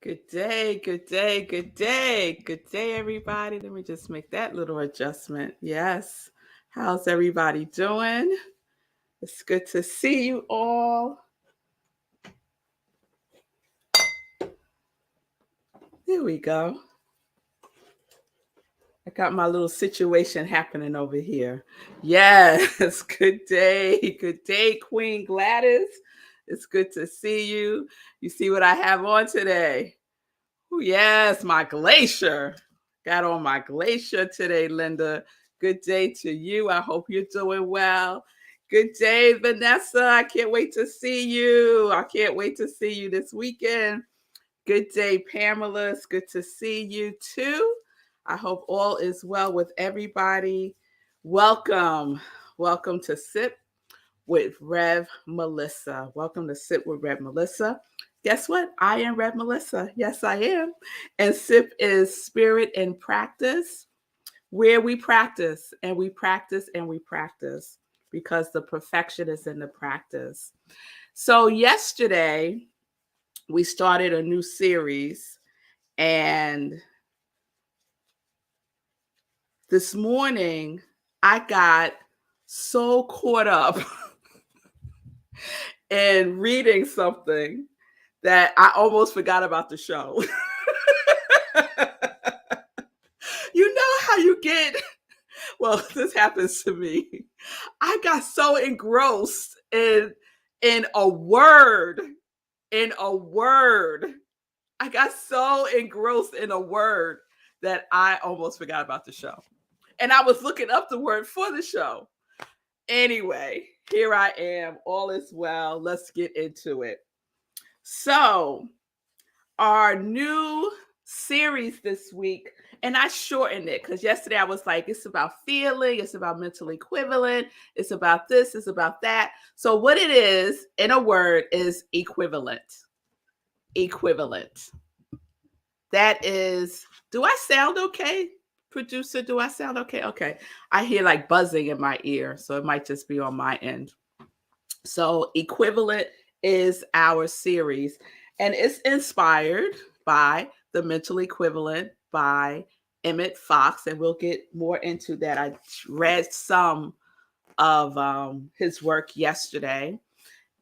Good day, good day, good day. Good day, everybody. Let me just make that little adjustment. Yes. How's everybody doing? It's good to see you all. There we go. I got my little situation happening over here. Yes. Good day, Queen Gladys. It's good to see you. You see what I have on today? Oh, yes, my glacier. Got on my glacier today, Linda. Good day to you. I hope you're doing well. Good day, Vanessa. I can't wait to see you. I can't wait to see you this weekend. Good day, Pamela. It's good to see you too. I hope all is well with everybody. Welcome. Welcome to Sip with Rev Melissa. Welcome to Sip with Rev Melissa. Guess what? I am Rev Melissa. Yes, I am. And SIP is Spirit in Practice, where we practice and we practice and we practice because the perfection is in the practice. So, yesterday, we started a new series, and this morning, I got so caught up in reading something that I almost forgot about the show. You know how you get, well, this happens to me. I got so engrossed in a word, in a word. I got so engrossed in a word that I almost forgot about the show. And I was looking up the word for the show. Anyway, here I am. All is well. Let's get into it. So, our new series this week, and I shortened it because yesterday I was like, it's about feeling, it's about mental equivalent, it's about this, it's about that. So, what it is in a word is equivalent. Equivalent. That is, do I sound okay? Producer, do I sound okay? Okay. I hear like buzzing in my ear, so it might just be on my end. So, equivalent is our series, and it's inspired by The Mental Equivalent by Emmett Fox, and we'll get more into that. I read some of his work yesterday,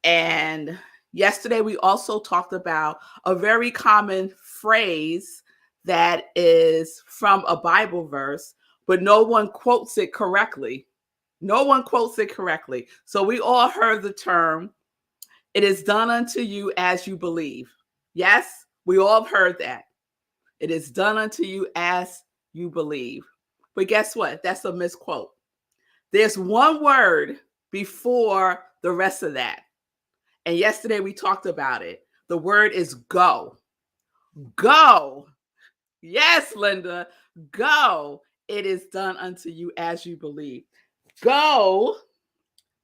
and yesterday we also talked about a very common phrase that is from a Bible verse, but no one quotes it correctly. No one quotes it correctly. So we all heard the term, it is done unto you as you believe. Yes, we all have heard that. It is done unto you as you believe. But guess what? That's a misquote. There's one word before the rest of that. And yesterday we talked about it. The word is go. Go. Yes, Linda. Go. It is done unto you as you believe. Go.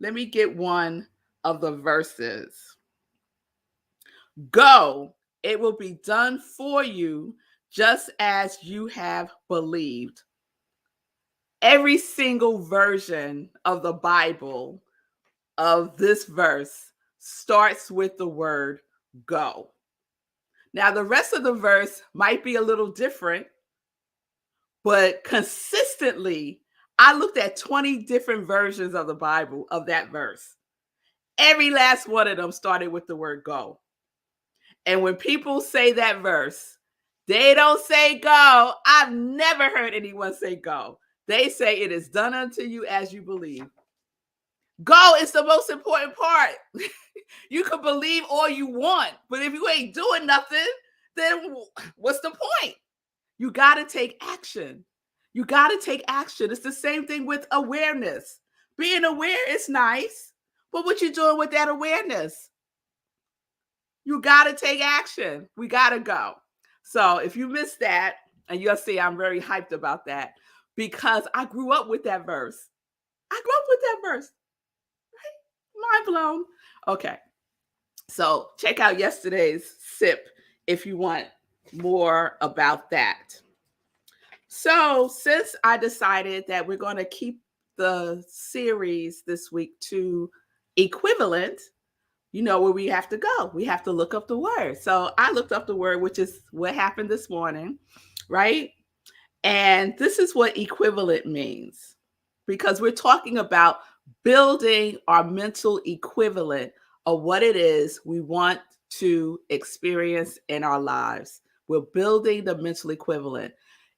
Let me get one of the verses. Go, it will be done for you just as you have believed. Every single version of the Bible of this verse starts with the word go. Now, the rest of the verse might be a little different, but consistently, I looked at 20 different versions of the Bible of that verse. Every last one of them started with the word go. And when people say that verse, they don't say go. I've never heard anyone say go. They say it is done unto you as you believe. Go is the most important part. You can believe all you want, but if you ain't doing nothing, then what's the point? You got to take action. You got to take action. It's the same thing with awareness. Being aware is nice, but what you doing with that awareness? You got to take action. We got to go. So if you missed that, and you'll see I'm very hyped about that because I grew up with that verse. I grew up with that verse. Right? Mind blown. Okay. So check out yesterday's sip if you want more about that. So since I decided that we're going to keep the series this week to equivalent, you know where we have to go. We have to look up the word. So I looked up the word, which is what happened this morning, right? And this is what equivalent means, because we're talking about building our mental equivalent of what it is we want to experience in our lives. We're building the mental equivalent.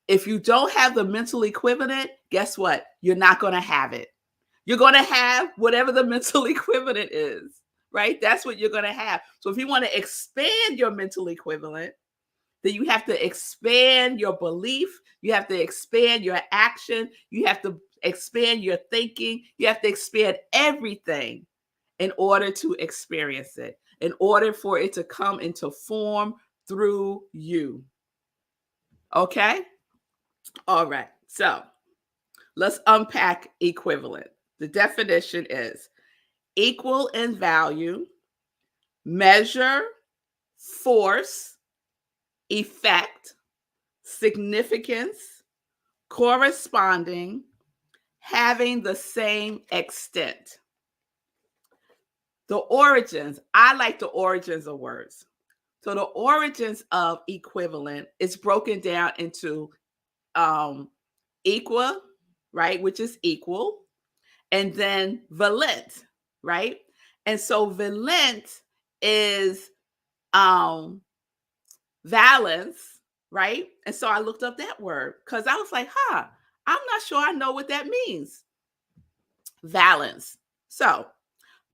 If you don't have the mental equivalent, guess what? You're not going to have it. You're going to have whatever the mental equivalent is, right? That's what you're going to have. So if you want to expand your mental equivalent, then you have to expand your belief. You have to expand your action. You have to expand your thinking. You have to expand everything in order to experience it, in order for it to come into form through you. Okay? All right. So let's unpack equivalent. The definition is equal in value, measure, force, effect, significance, corresponding, having the same extent. The origins, I like the origins of words. So the origins of equivalent is broken down into equa, right, which is equal, and then valent, right? And so valent is valence, right? And so I looked up that word because I was like, I'm not sure I know what that means. Valence. So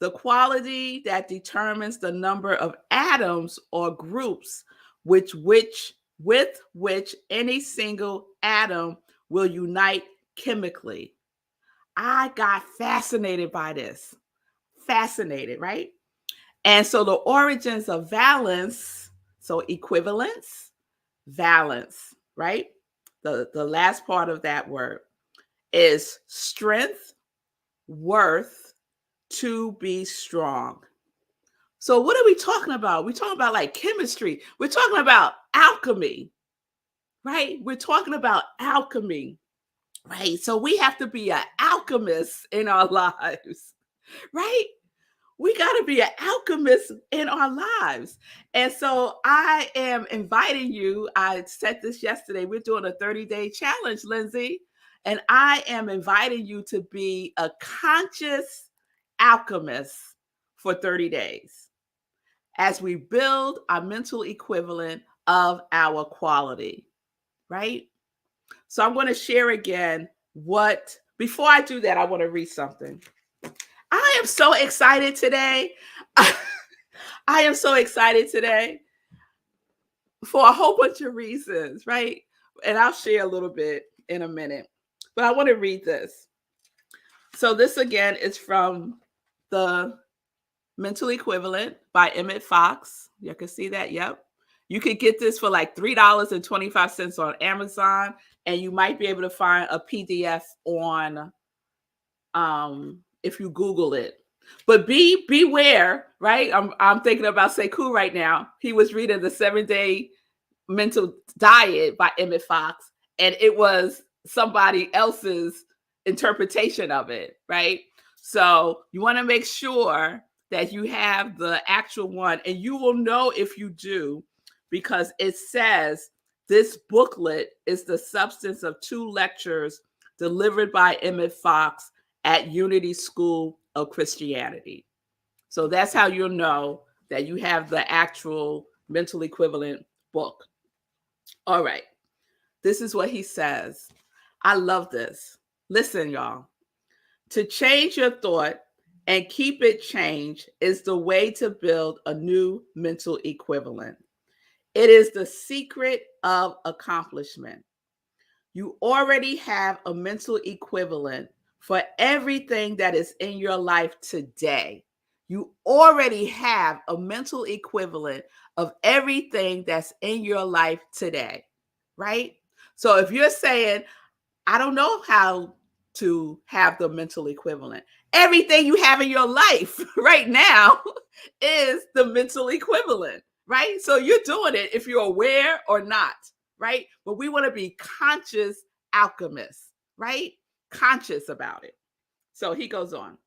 the quality that determines the number of atoms or groups with which any single atom will unite chemically. I got fascinated by this. Fascinated, right? And so the origins of valence, so equivalence, valence, right? The last part of that word is strength, worth, to be strong. So what are we talking about? We're talking about like chemistry. We're talking about alchemy, right? We're talking about alchemy, right? So we have to be an alchemist in our lives, right? We got to be an alchemist in our lives. And so I am inviting you. I said this yesterday. We're doing a 30-day challenge, Lindsay. And I am inviting you to be a conscious alchemist for 30 days as we build our mental equivalent of our quality, right? So I'm going to share again before I do that, I want to read something. I am so excited today. I am so excited today for a whole bunch of reasons, right? And I'll share a little bit in a minute. But I want to read this. So this again is from the Mental Equivalent by Emmett Fox. You can see that. Yep. You could get this for like $3.25 on Amazon, and you might be able to find a PDF on if you Google it. But beware, right? I'm thinking about Sekou right now. He was reading the 7-Day Mental Diet by Emmett Fox, and it was somebody else's interpretation of it, right? So you want to make sure that you have the actual one, and you will know if you do, because it says this booklet is the substance of 2 lectures delivered by Emmett Fox at Unity School of Christianity. So that's how you'll know that you have the actual mental equivalent book. All right. This is what he says. I love this. Listen, y'all. To change your thought and keep it changed is the way to build a new mental equivalent. It is the secret of accomplishment. You already have a mental equivalent for everything that is in your life today. You already have a mental equivalent of everything that's in your life today, right? So if you're saying, I don't know how to have the mental equivalent, everything you have in your life right now is the mental equivalent, right? So you're doing it if you're aware or not, right? But we want to be conscious alchemists, right? Conscious about it. So he goes on.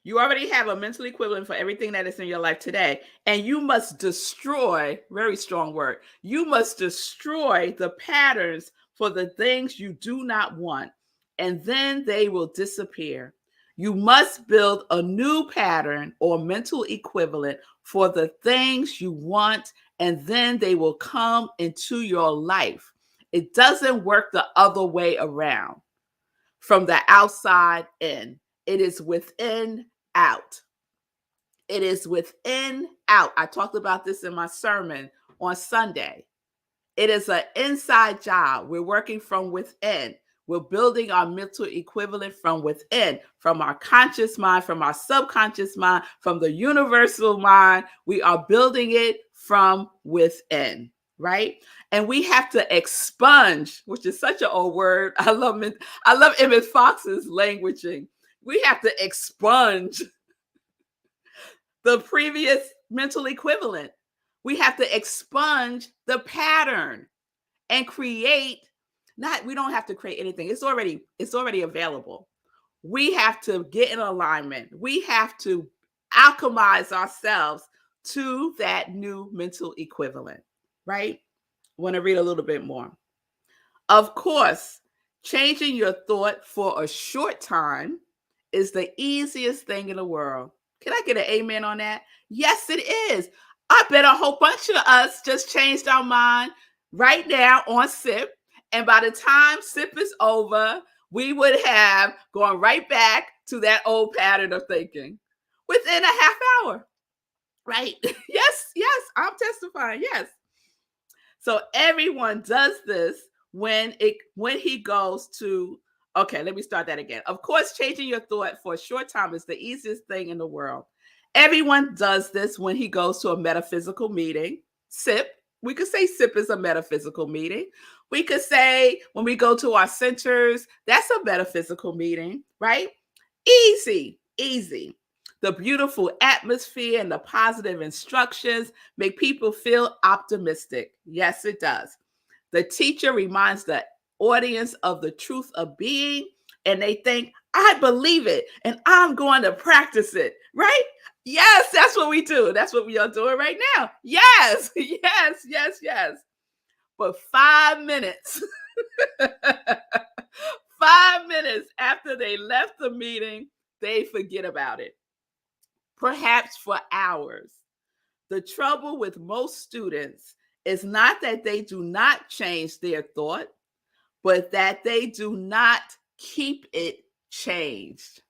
You already have a mental equivalent for everything that is in your life today. And you must destroy, very strong word, you must destroy the patterns for the things you do not want, and then they will disappear. You must build a new pattern or mental equivalent for the things you want, and then they will come into your life. It doesn't work the other way around, from the outside in. It is within out. It is within out. I talked about this in my sermon on Sunday. It is an inside job. We're working from within. We're building our mental equivalent from within, from our conscious mind, from our subconscious mind, from the universal mind. We are building it from within, right? And we have to expunge, which is such an old word. I love Emmett Fox's languaging. We have to expunge the previous mental equivalent. We have to expunge the pattern and create, not, we don't have to create anything. It's already available. We have to get in alignment. We have to alchemize ourselves to that new mental equivalent, right? I want to read a little bit more. Of course, changing your thought for a short time is the easiest thing in the world. Can I get an amen on that? Yes, it is. I bet a whole bunch of us just changed our mind right now on SIP. And by the time SIP is over, we would have gone right back to that old pattern of thinking within a half hour, right? Yes, I'm testifying. Yes. So everyone does this when he goes to, okay, let me start that again. Of course, changing your thought for a short time is the easiest thing in the world. Everyone does this when he goes to a metaphysical meeting. SIP. We could say SIP is a metaphysical meeting. We could say when we go to our centers, that's a metaphysical meeting, right? Easy. The beautiful atmosphere and the positive instructions make people feel optimistic. Yes, it does. The teacher reminds the audience of the truth of being, and they think, I believe it, and I'm going to practice it, right? Yes, that's what we do. That's what we are doing right now. Yes. But 5 minutes, 5 minutes after they left the meeting, they forget about it, perhaps for hours. The trouble with most students is not that they do not change their thought, but that they do not keep it changed.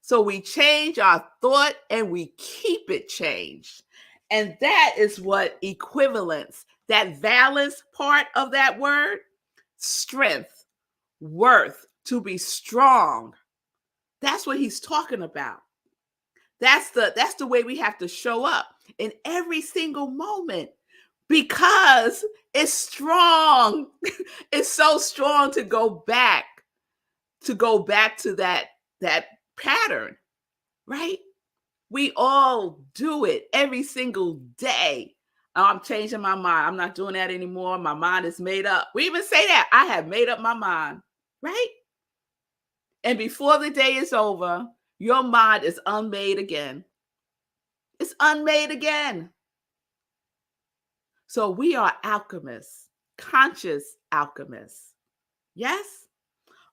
So we change our thought and we keep it changed. And that is what equivalence, that valence part of that word, strength, worth, to be strong. That's what he's talking about. That's the way we have to show up in every single moment, because it's strong. It's so strong to go back to that pattern, right? We all do it every single day. I'm changing my mind. I'm not doing that anymore. My mind is made up. We even say that. I have made up my mind, right? And before the day is over, your mind is unmade again. It's unmade again. So we are alchemists, conscious alchemists. Yes?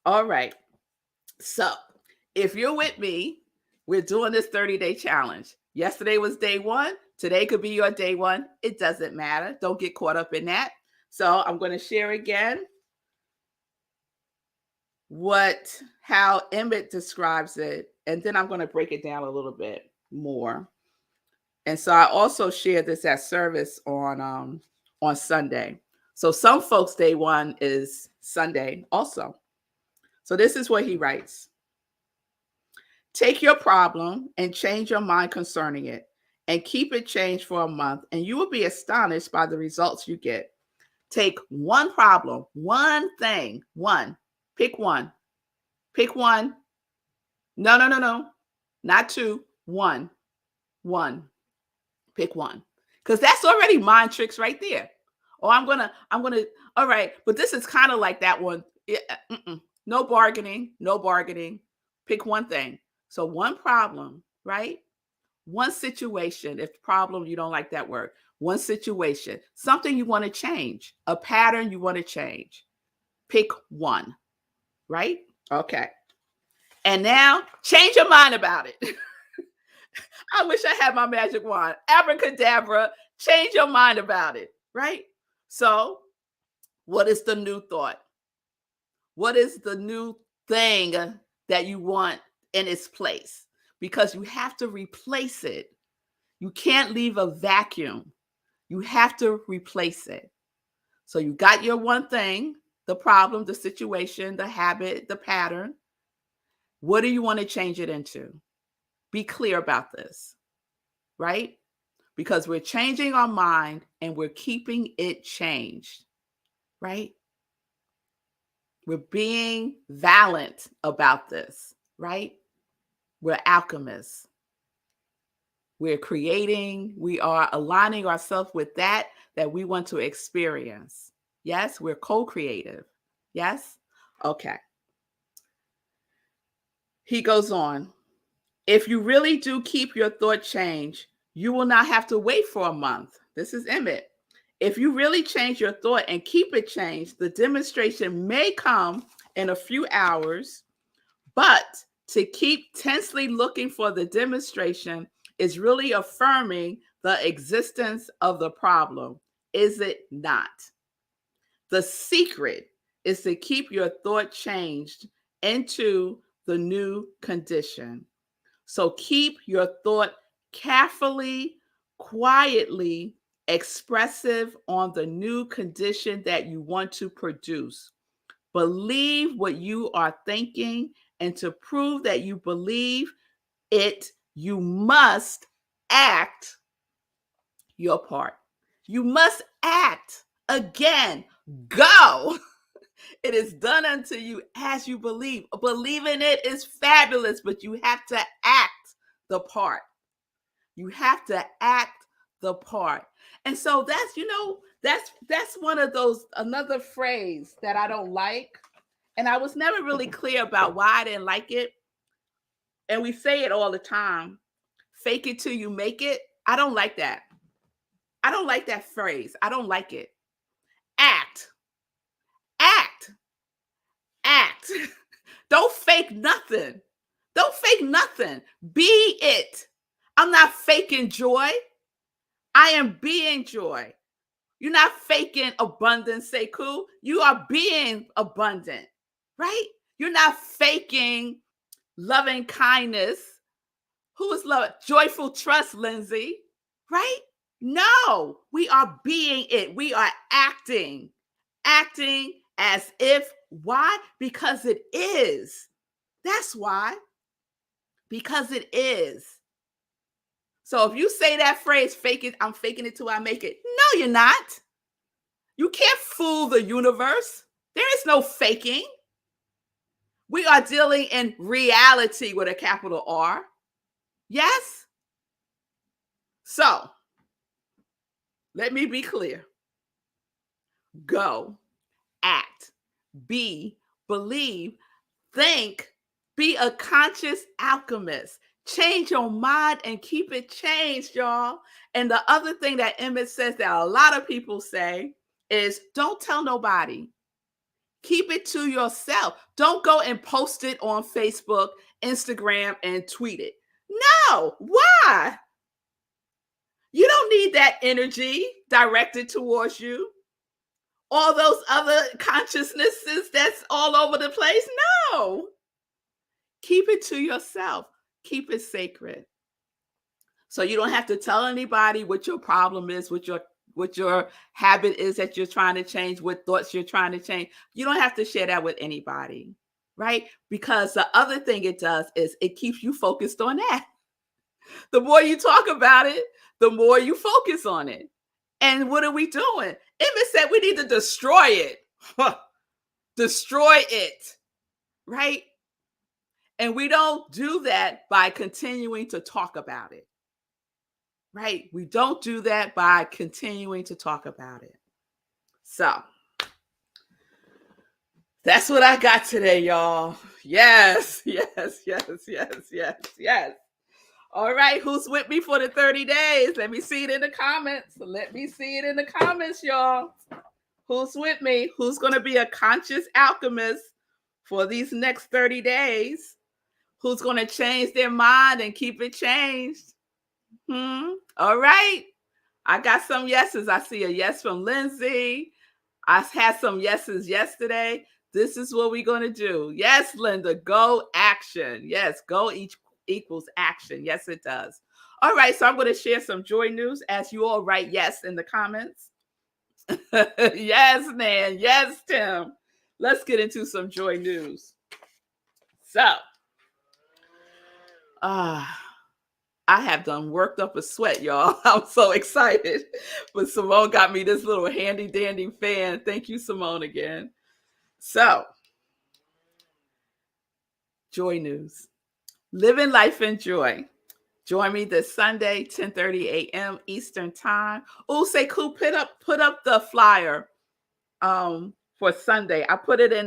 All right. So if you're with me, we're doing this 30-day challenge. Yesterday was day one. Today could be your day one. It doesn't matter. Don't get caught up in that. So I'm going to share again how Emmett describes it, and then I'm going to break it down a little bit more. And so I also shared this at service on Sunday. So some folks' day one is Sunday also. So this is what he writes. Take your problem and change your mind concerning it, and keep it changed for a month, and you will be astonished by the results you get. Take one problem, one thing, one. Pick one. Pick one. No. Not two. One. Pick one. Because that's already mind tricks right there. Oh, I'm gonna, all right. But this is kind of like that one. No bargaining. Pick one thing. So one problem, right? One situation, if problem, you don't like that word, one situation, something you want to change, a pattern you want to change. Pick one, right? Okay. And now change your mind about it. I wish I had my magic wand. Abracadabra, change your mind about it, right? So, what is the new thought? What is the new thing that you want in its place? Because you have to replace it. You can't leave a vacuum. You have to replace it. So you got your one thing, the problem, the situation, the habit, the pattern. What do you want to change it into? Be clear about this, right? Because we're changing our mind and we're keeping it changed, right? We're being valiant about this, right? We're alchemists. We're creating, we are aligning ourselves with that we want to experience. Yes, we're co-creative. Yes? Okay. He goes on. If you really do keep your thought change, you will not have to wait for a month. This is Emmett. If you really change your thought and keep it changed, the demonstration may come in a few hours, but to keep tensely looking for the demonstration is really affirming the existence of the problem, is it not? The secret is to keep your thought changed into the new condition. So keep your thought carefully, quietly expressive on the new condition that you want to produce. Believe what you are thinking, and to prove that you believe it, you must act your part. You must act. Again, go. It is done unto you as you believe. Believing it is fabulous, but you have to act the part. You have to act the part. And so that's one of those, another phrase that I don't like. And I was never really clear about why I didn't like it. And we say it all the time. Fake it till you make it. I don't like that. I don't like that phrase. I don't like it. Act. Act. Act. Don't fake nothing. Don't fake nothing. Be it. I'm not faking joy. I am being joy. You're not faking abundance, Sekou. You are being abundant, right? You're not faking loving kindness. Who is love? Joyful trust, Lindsay, right? No, we are being it. We are acting as if. Why? Because it is. That's why. Because it is. So if you say that phrase, fake it, I'm faking it till I make it. No, you're not. You can't fool the universe. There is no faking. We are dealing in reality with a capital R. Yes? So, let me be clear. Go, act, be, believe, think, be a conscious alchemist. Change your mind and keep it changed, y'all. And the other thing that Emmett says that a lot of people say is don't tell nobody. Keep it to yourself. Don't go and post it on Facebook, Instagram, and tweet it. No. Why? You don't need that energy directed towards you. All those other consciousnesses that's all over the place. No. Keep it to yourself. Keep it sacred. So you don't have to tell anybody what your problem is, what your habit is that you're trying to change, what thoughts you're trying to change. You don't have to share that with anybody, right? Because the other thing it does is it keeps you focused on that. The more you talk about it, the more you focus on it. And what are we doing? Emmett said we need to destroy it. Destroy it, right? And we don't do that by continuing to talk about it, right? We don't do that by continuing to talk about it. So, That's what I got today, y'all. Yes, yes, yes, yes, yes, yes. All right, who's with me for the 30 days? Let me see it in the comments. Let me see it in the comments, y'all. Who's with me? Who's going to be a conscious alchemist for these next 30 days? Who's going to change their mind and keep it changed? All right. I got some yeses. I see a yes from Lindsay. I had some yeses yesterday. This is what we're going to do. Yes, Linda, go action. Yes, go equals action. Yes, it does. All right, so I'm going to share some joy news as you all write yes in the comments. Yes, man. Yes, Tim. Let's get into some joy news. So, I have done worked up a sweat, y'all. I'm so excited. But Simone got me this little handy dandy fan. Thank you, Simone, again. So, joy news. Living life in joy. Join me this Sunday, 10:30 a.m. Eastern Time. Oh, Sekou, put up the flyer for Sunday. I put it in.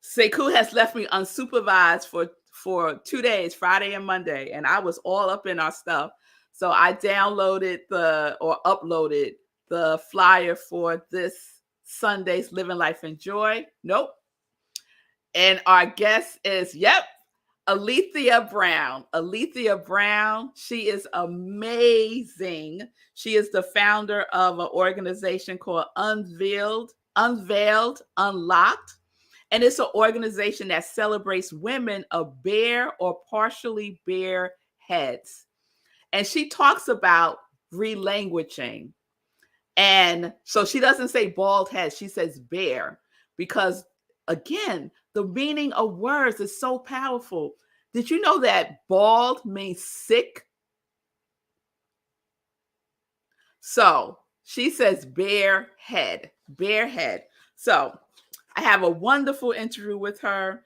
Sekou has left me unsupervised for 2 days, Friday and Monday, and I was all up in our stuff. So I uploaded the flyer for this Sunday's Living Life in Joy. Nope. And our guest is, Alethea Brown. Alethea Brown, she is amazing. She is the founder of an organization called Unveiled, Unlocked. And it's an organization that celebrates women of bare or partially bare heads. And she talks about relanguaging. And so she doesn't say bald head, she says bare, because again, the meaning of words is so powerful. Did you know that bald means sick? So she says bare head, bare head. So I have a wonderful interview with her.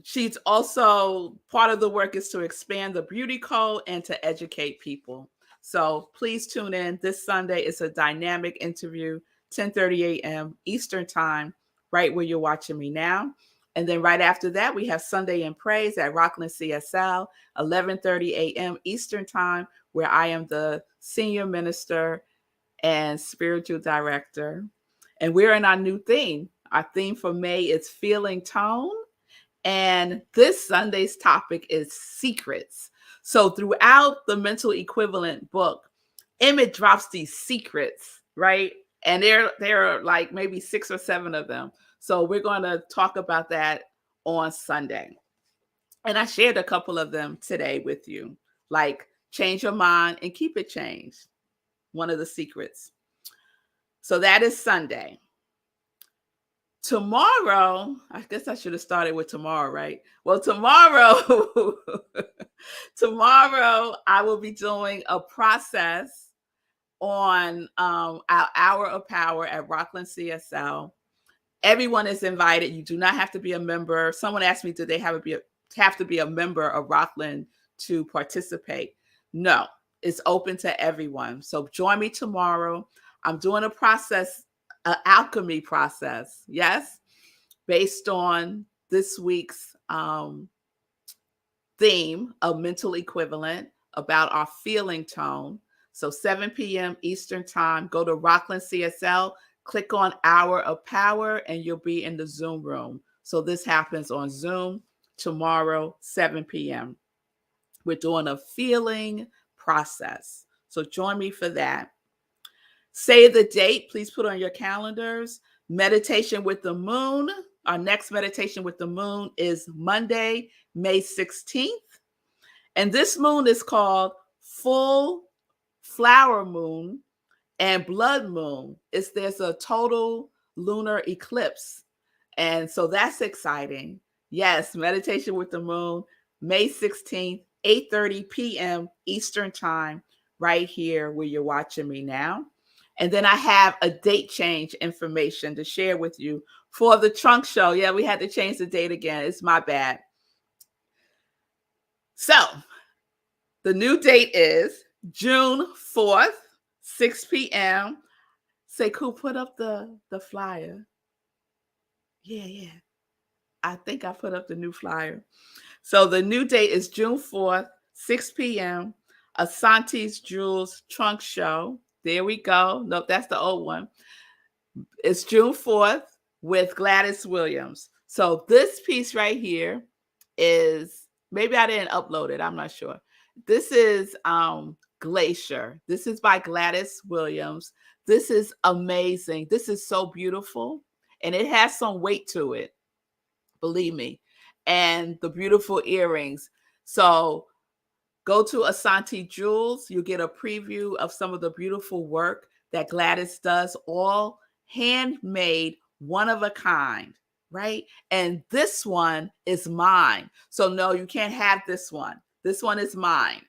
She's also part of the work is to expand the beauty code and to educate people. So please tune in this Sunday. It's a dynamic interview, 10:30 a.m. Eastern Time, right where you're watching me now. And then right after that, we have Sunday in Praise at Rockland CSL, 11:30 a.m. Eastern Time, where I am the senior minister and spiritual director. And we're in our new theme. Our theme for May is Feeling Tone. And this Sunday's topic is secrets. So throughout the mental equivalent book, Emmett drops these secrets, right? And there are like maybe 6 or 7 of them. So we're going to talk about that on Sunday. And I shared a couple of them today with you, like change your mind and keep it changed. One of the secrets. So that is Sunday. Tomorrow, I guess I should have started with tomorrow, right? Well, tomorrow I will be doing a process on our Hour of Power at Rockland CSL. Everyone is invited. You do not have to be a member. Someone asked me, do they have to be a member of Rockland to participate? No, it's open to everyone. So join me tomorrow. I'm doing a process, an alchemy process, yes, based on this week's theme of mental equivalent about our feeling tone. So 7 p.m. Eastern Time, go to Rockland CSL, click on Hour of Power, and you'll be in the Zoom room. So this happens on Zoom tomorrow, 7 p.m. We're doing a feeling process. So join me for that. Save the date. Please put on your calendars. Meditation with the Moon. Our next meditation with the moon is Monday, May 16th. And this moon is called Full Flower Moon and Blood Moon. There's a total lunar eclipse. And so that's exciting. Yes, meditation with the moon, May 16th, 8:30 p.m. Eastern Time, right here where you're watching me now. And then I have a date change information to share with you for the trunk show. Yeah, we had to change the date again. It's my bad. So the new date is June 4th, 6 p.m. Say, cool, put up the flyer. Yeah. I think I put up the new flyer. So the new date is June 4th, 6 p.m. Asante's Jewels Trunk Show. There we go. Nope, that's the old one. It's June 4th with Gladys Williams. So this piece right here is, maybe I didn't upload it, I'm not sure. This is Glacier. This is by Gladys Williams. This is amazing. This is so beautiful, and it has some weight to it, believe me. And the beautiful earrings. So go to Asante Jewels. You get a preview of some of the beautiful work that Gladys does, all handmade, one of a kind, right? And this one is mine. So no, you can't have this one. This one is mine.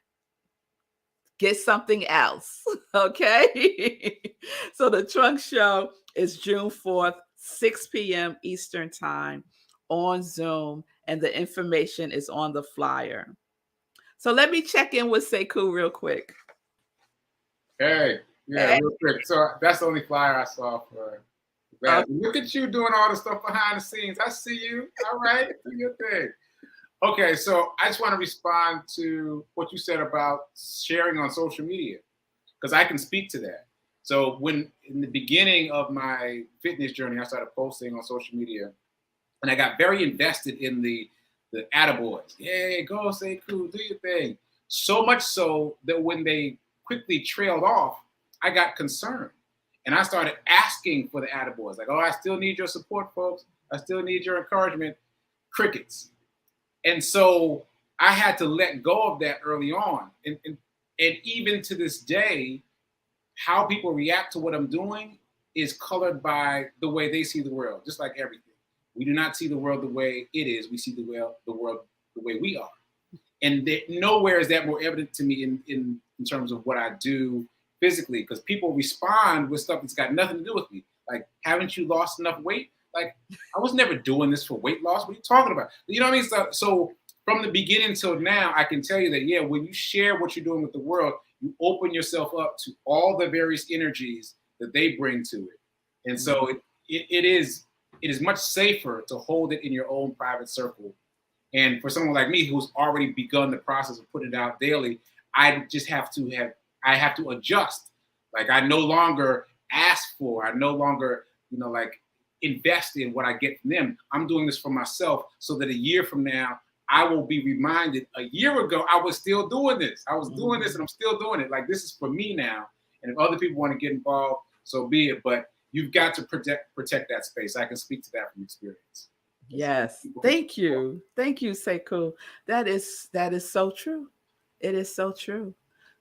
Get something else, okay? So the trunk show is June 4th, 6 p.m. Eastern Time on Zoom, and the information is on the flyer. So let me check in with Sekou real quick. Hey, real quick. So that's the only flyer I saw for that. Look at you doing all the stuff behind the scenes. I see you. All right, do your thing. Okay, so I just want to respond to what you said about sharing on social media, because I can speak to that. So when in the beginning of my fitness journey, I started posting on social media, and I got very invested in the attaboys. Hey, go Sekou, do your thing. So much so that when they quickly trailed off, I got concerned. And I started asking for the attaboys. Like, oh, I still need your support, folks. I still need your encouragement. Crickets. And so I had to let go of that early on. And even to this day, how people react to what I'm doing is colored by the way they see the world, just like everything. We do not see the world the way it is. We see the world the way we are. And nowhere is that more evident to me in terms of what I do physically, because people respond with stuff that's got nothing to do with me. Like, haven't you lost enough weight? Like, I was never doing this for weight loss. What are you talking about? You know what I mean? So from the beginning till now, I can tell you that, yeah, when you share what you're doing with the world, you open yourself up to all the various energies that they bring to it. And so it is much safer to hold it in your own private circle. And for someone like me who's already begun the process of putting it out daily, I just have to adjust. Like, I no longer ask for, I no longer, invest in what I get from them. I'm doing this for myself so that a year from now, I will be reminded, a year ago, I was still doing this. I was doing this and I'm still doing it. Like, this is for me now. And if other people want to get involved, so be it. But you've got to protect that space. I can speak to that from experience. Yes. Thank you. Thank you, Sekou. That is so true. It is so true.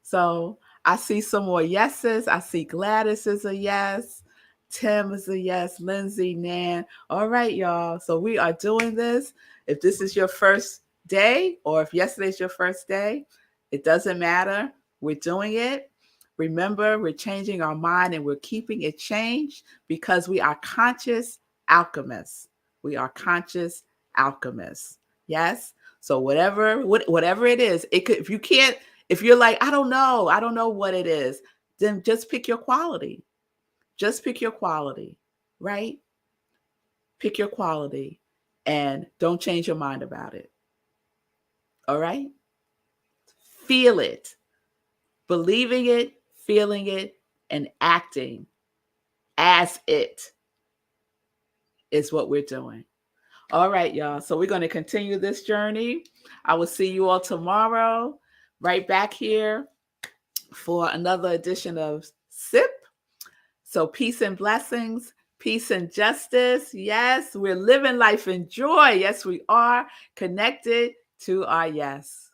So I see some more yeses. I see Gladys is a yes. Tim is a yes. Lindsay, Nan. All right, y'all. So we are doing this. If this is your first day, or if yesterday's your first day, it doesn't matter. We're doing it. Remember, we're changing our mind and we're keeping it changed because we are conscious alchemists. We are conscious alchemists. Yes. So whatever it is, it could, if you're like, I don't know what it is, then just pick your quality. Just pick your quality, right? Pick your quality and don't change your mind about it. All right? Feel it. Believing it, feeling it, and acting as it is what we're doing. All right, y'all. So we're going to continue this journey. I will see you all tomorrow, right back here for another edition of SIP. So peace and blessings, peace and justice. Yes, we're living life in joy. Yes, we are connected to our yes.